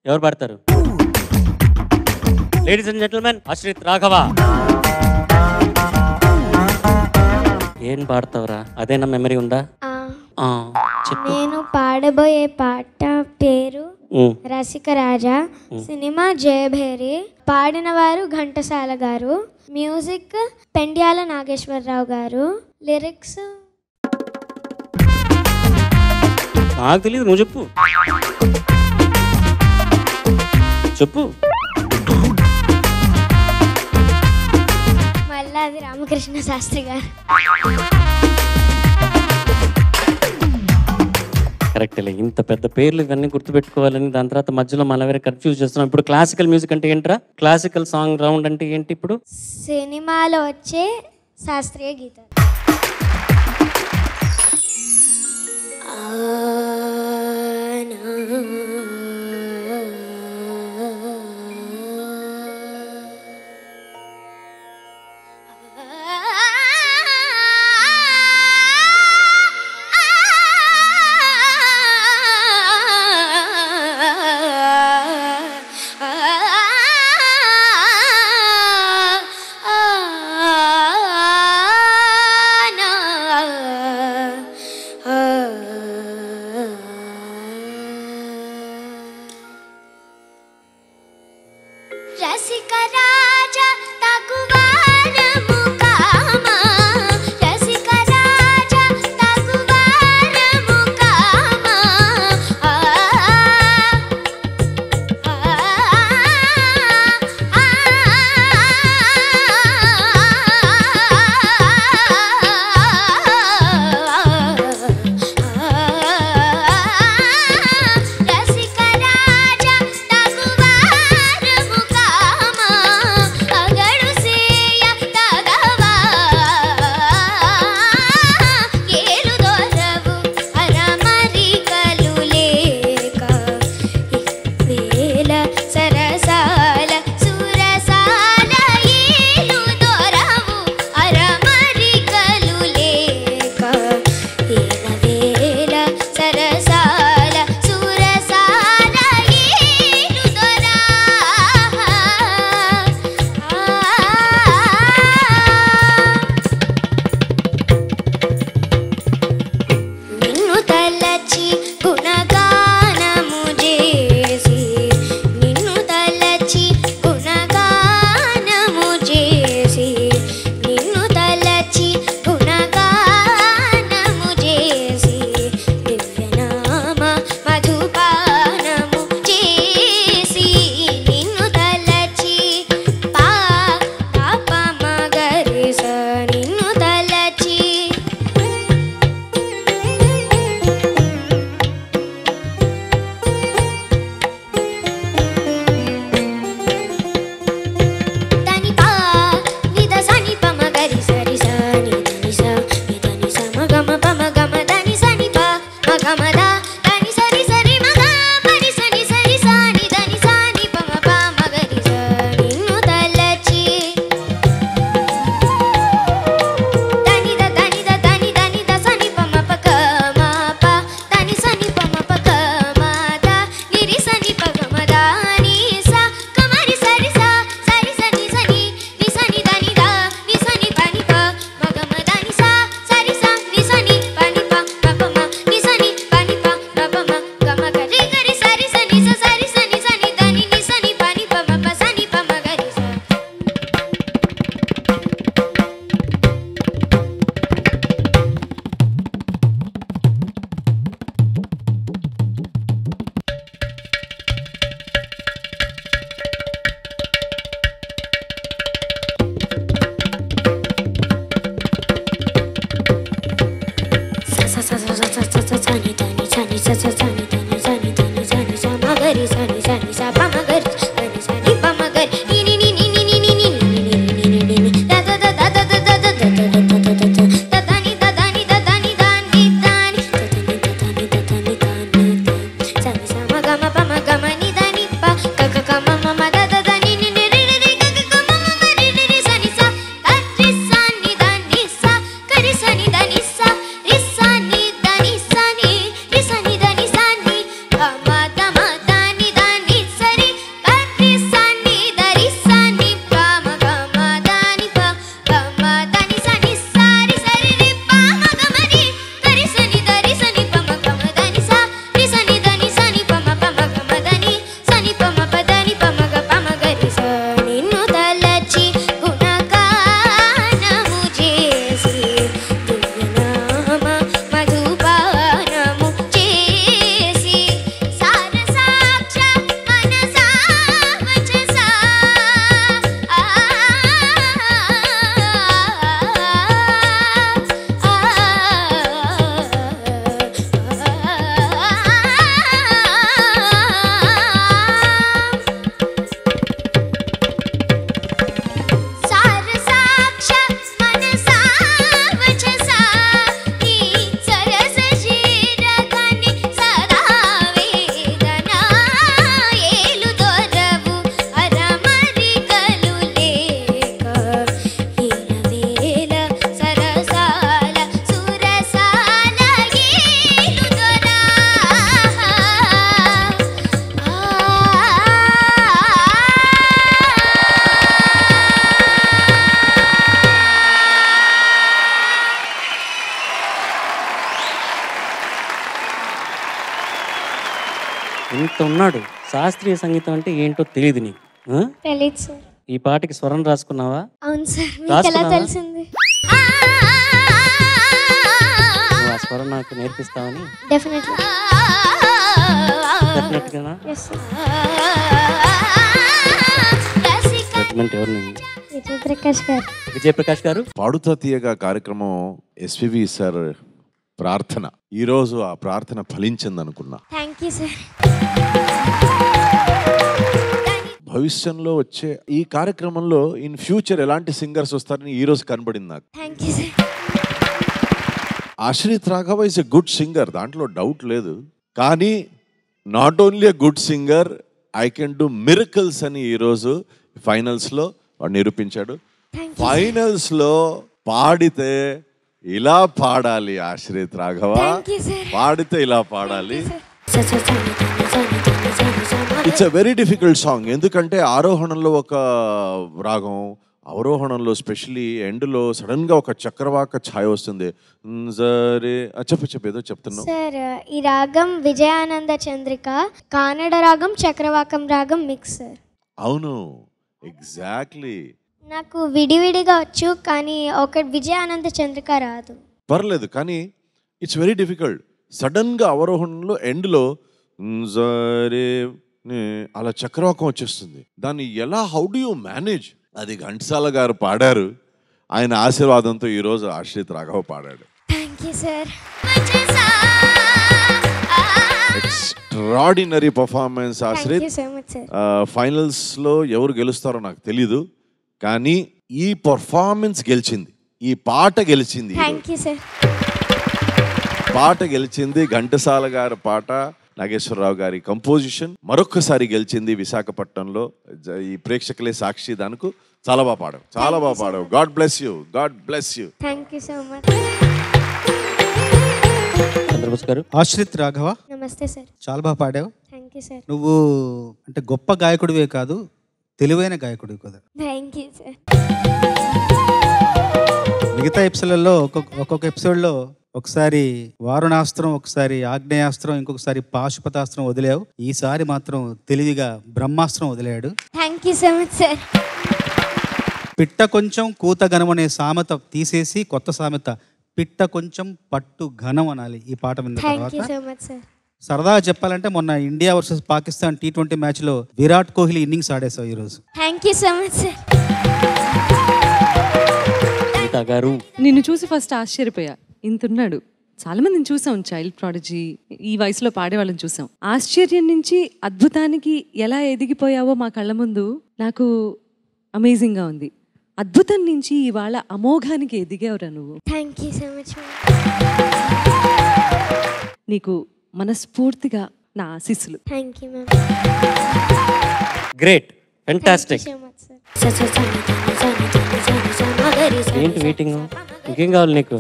ఎవరు పాడతారు? Ladies and gentlemen, Ashrith Raghava. ఏం పాడతావురా? అదేనా మెమరీ ఉందా? నేను పాడబోయే పాట పేరు రసిక రాజా, సినిమా జయభేరి, పాడిన వారు ఘంటసాల గారు, మ్యూజిక్ పెండ్యాల నాగేశ్వరరావు గారు, లిరిక్స్ నాకు తెలియదు, నువ్వు చెప్పు. చెప్పు. మల్లాది రామకృష్ణ శాస్త్రి గారు. కరెక్ట్లే. ఇంత పెద్ద పేర్లు ఇవన్నీ గుర్తుపెట్టుకోవాలని దాని తర్వాత మధ్యలో మన వేరే కన్ఫ్యూజ్ చేస్తున్నాం. ఇప్పుడు క్లాసికల్ మ్యూజిక్ అంటే ఏంట్రా? క్లాసికల్ సాంగ్ రౌండ్ అంటే ఏంటి? ఇప్పుడు సినిమాలో వచ్చే శాస్త్రీయ గీతాలు. రసిక రాజా తగువారము కామా, రసిక రాజా తగువారము కామా, ఉన్నాడు, శాస్త్రీయ సంగీతం అంటే ఏంటో తెలియదు నీకు. తెలీదు సార్. ఈ పాటకి స్వరం రాసుకున్నావా? అవును సార్. మీకు ఎలా తెలిసింది? నువ్వు ఆ స్వరం నాకు నేర్పిస్తావని? డెఫినెట్లీ. డెఫినెట్గానా? Yes sir. జడ్జ్మెంట్ ఎవరు? విజయప్రకాష్ గారు. విజయప్రకాష్ గారు. పాడుతా తీయగా కార్యక్రమం ఎస్వివి సార్ ప్రార్థన. ఈరోజు ఆ ప్రార్థన ఫలించింది అనుకున్నా. Thank you sir. భవిష్యంలో వచ్చే ఈ కార్యక్రమంలో ఇన్ ఫ్యూచర్ ఎలాంటి సింగర్స్ వస్తారని ఈ రోజు కనబడింది నాకు. Thank you sir. Ashrith Raghava is a good singer, దాంట్లో డౌట్ లేదు. కానీ not only a good singer, I can do miracles అని ఈరోజు ఫైనల్స్లో వాడు నిరూపించాడు. ఫైనల్స్లో పాడితే ఇలా పాడాలి ఆశ్రిత్ రాఘవ, పాడితే ఇలా పాడాలి. It's a very difficult song. ఎందుకంటే ఆరోహణంలో ఒక రాగం, అవరోహణంలో స్పెషలీ ఎండ్లో సడన్ గా ఒక చక్రవాక ఛాయ వస్తుంది. చెప్పు ఏదో చెప్తున్నావు సార్. ఈ రాగం విజయానంద చంద్రిక, కానడ రాగం, చక్రవాకం రాగం మిక్స్ సార్. అవును, ఎగ్జాక్ట్లీ. నాకు విడివిడిగా వచ్చు, కానీ ఒక విజయానంద చంద్రిక రాదు. పర్లేదు, కానీ ఇట్స్ వెరీ డిఫికల్ట్. సడన్ గా అవరోహణంలో ఎండ్లో అలా చక్రవాకం వచ్చేస్తుంది. దాన్ని ఎలా, హౌ డు యూ మేనేజ్? అది ఘంటసాల గారు పాడారు. ఆయన ఆశీర్వాదంతో ఈరోజు ఆశ్రిత్ రాఘవ పాడాడు. Thank you sir. Extraordinary performance Ashrith. Finals లో ఎవరు గెలుస్తారో నాకు తెలీదు, కానీ ఈ పర్ఫార్మెన్స్ గెలిచింది, ఈ పాట గెలిచింది. Thank you sir. పాట గెలిచింది, ఘంటసాల గారి పాట, నాగేశ్వరరావు గారి కంపోజిషన్ మరొక్కసారి గెలిచింది విశాఖపట్నంలో. ఈ ప్రేక్షకులే సాక్షి. దానికి చాలా బాగా పాడావు, చాలా బాగా పాడావు. God bless you, God bless you. Thank you so much. Chandrabose garu. Ashrith Raghava, నమస్తే సార్. చాలా బాగా పాడావు. Thank you sir. నువ్వు అంటే గొప్ప గాయకుడివే కాదు, తెలివైన గాయకుడివి కదా. Thank you sir. మిగతా ఎపిసోడ్లలో ఒక్కొక్క ఎపిసోడ్లో ఒకసారి వారుణాస్త్రం, ఒకసారి ఆగ్నేయాస్త్రం, ఇంకొకసారి పాశుపతాస్త్రం వదిలావు. ఈసారి మాత్రం తెలివిగా బ్రహ్మాస్త్రం వదిలాడు. Thank you so much sir. పిట్ట కొంచెం కూత ఘనం అనే సామెత తీసేసి కొత్త సామెత పిట్ట కొంచెం పట్టు ఘనం అనాలి ఈ పాట విన్న థ్యాంక్ యూ తర్వాత. So much sir. సరదాగా చెప్పాలంటే మొన్న ఇండియా వర్సెస్ పాకిస్తాన్ T20 మ్యాచ్లో విరాట్ కోహ్లీ ఇన్నింగ్స్ ఆడేసావు ఈరోజు. Thank you so much sir. గారు, నిన్ను చూసి ఫస్ట్ ఆశ్చర్యపోయా. ఇంతున్నాడు. చాలా మందిని చూసాం, చైల్డ్ ప్రాడిజీ, ఈ వయసులో పాడే వాళ్ళని చూసాం. ఆశ్చర్యం నుంచి అద్భుతానికి ఎలా ఎదిగిపోయావో మా కళ్ళ ముందు నాకు అమేజింగ్ గా ఉంది. అద్భుతం నుంచి ఇవాళ అమోఘానికి ఎదిగావురా నువ్వు. Thank you so much. నీకు మనస్ఫూర్తిగా నా ఆశీస్సులు. Thank you ma'am. Great, fantastic. So much sir. ఏంటి వెయిటింగ్? ఇంకేం కావాలి నీకు?